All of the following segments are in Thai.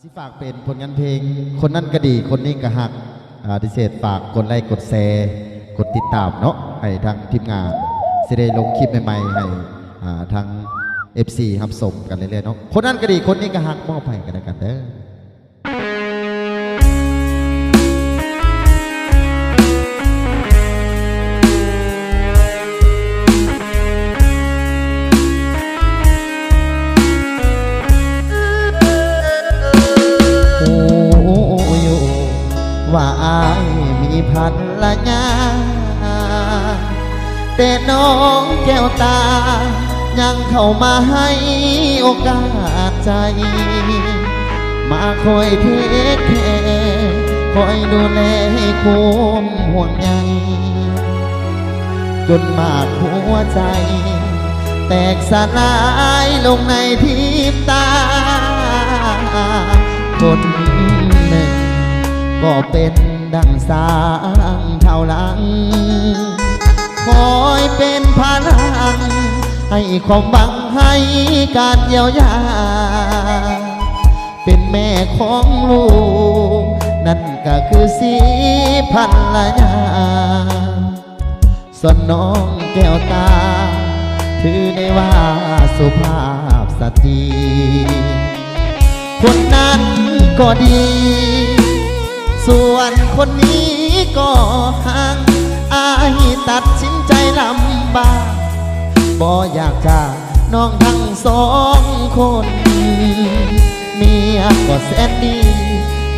สิฝากเป็นผลงานเพลงคนนั้นก็ดีคนนี้ก็หักดิเศษฝากกดไลค์กดแชร์กดติดตามเนาะให้ทางทีมงานสิได้ลงคลิปใหม่ๆให้ทาง FC รับชมกันเรื่อยๆเนาะคนนั้นก็ดีคนนี้ก็หักมอบให้กันแล้วกันเด้อว่าอายมีพันละยาแต่น้องแก้วตายังเข้ามาให้โอกาสใจมาคอยเทคแคร์คอยดูแลให้คุ้มห่วงใยจนมากหัวใจแตกสลายลงในพริบตาคนหนึ่งก็เป็นดังสางเท่าหลังคอยเป็นพลังให้ความหวังให้การเยียวยาเป็นแม่ของลูกนั่นก็คือสีพันละยาส่วนน้องแก้วตาถือได้ว่าสุภาพสตรีคนนั้นก็ดีส่วนคนนี้ก็ห่างอายตัดสินใจลำบากบ่อยากจากน้องทั้งสองคนเมียก็แสนดี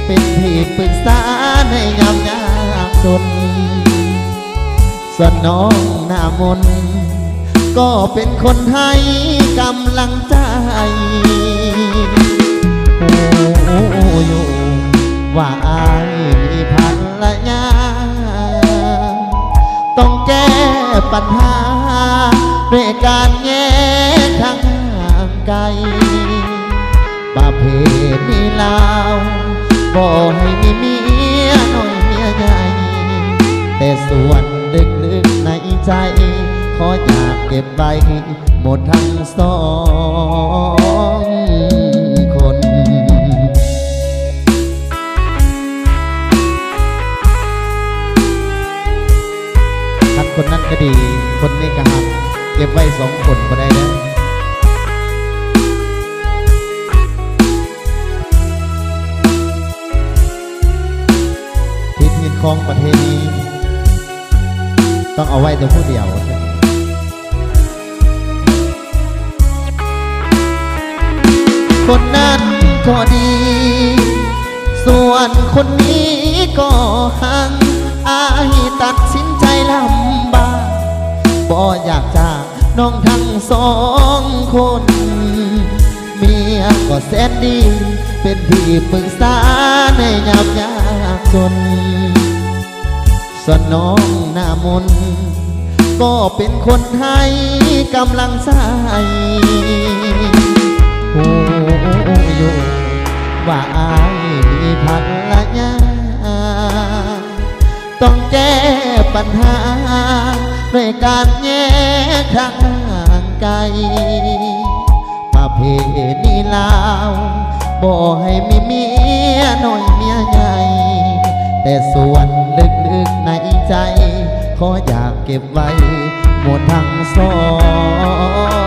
เป็นที่ปรึกษาในยามยากจนส่วนน้องหน้ามนก็เป็นคนให้กำลังใจโอ้ยว่าอายมีพันละยาต้องแก้ปัญหาด้วยการแยกทางห่างไกลประเพณีลาวบ่ให้มีเมียน้อยเมียใหญ่แต่ส่วนลึกๆในใจขออยากเก็บไว้หมดทั้งสองคนคนนั้นก็ดีคนนี้ก็หักเก็บไว้สองคนก็ได้แล้วทิศหินของประเทศนี้ต้องเอาไว้แต่ผู้เดียวคนนั้นก็ดีส่วนคนนี้ก็ห่างอายตัดสินใจลำบากบ่อยากจากน้องทั้งสองคนเมียก็แสนดีเป็นที่ปรึกษาในยามยากจนส่วนน้องหน้ามนก็เป็นคนให้กำลังใจโอ้ยว่าอายมีพันละยาต้องแก้ปัญหาด้วยการแยกทางห่างไกลประเพณีลาวบ่ให้มีเมียน้อยเมียใหญ่แต่ส่วนลึกๆในใจขออยากเก็บไว้หมดทั้งสอง